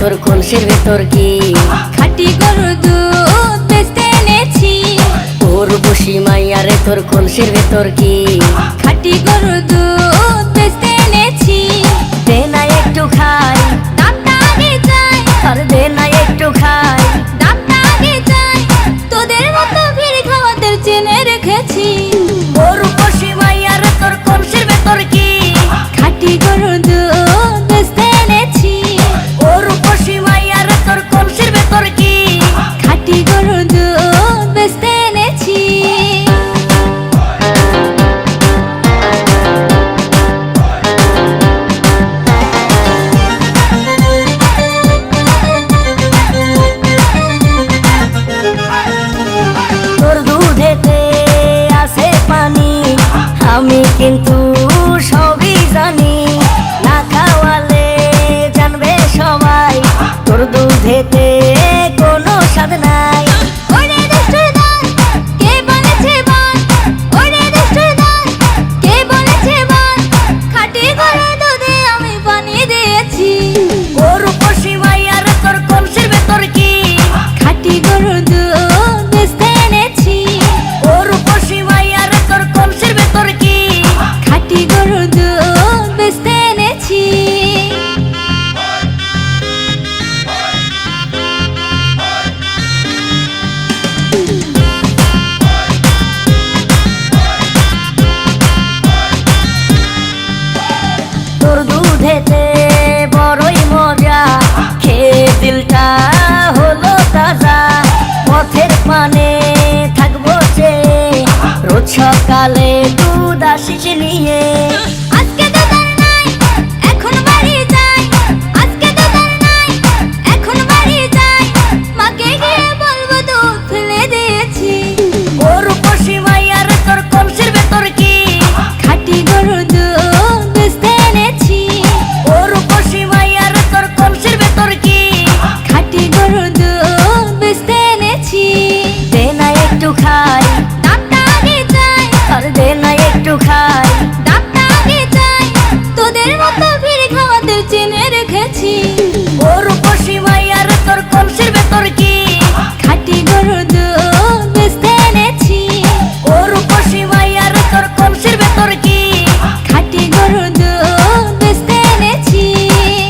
তোর কলসির ভেতর কি খাঁটি গরুর দুধ বেচতে এনেছি। ওর বসি মাইয়া রে তোর কলসির ভেতর কি খাঁটি গরুর দুধ বেচতে এনেছি। দে না একটু খাই, দামটা আগে চাই, আর দে না একটু খাই। দামটা আগে চাই, তোদের মতো ভিড় খাওয়াদের চেনে রেখেছি। ওর বসি মাইয়া রে তোর কলসির ভেতর কি খাঁটি গরুর দুধ বেচতে এনেছি। ওর বসি মাইয়া রে তোর কলসির ভেতর কি খাঁটি গরুর দুধ বেচতে এনেছি। তোর দুধেতে আছে পানি, আমি কিন্তু সবই জানি। না খাওয়ালে জানবে সবাই তোর দুধেতে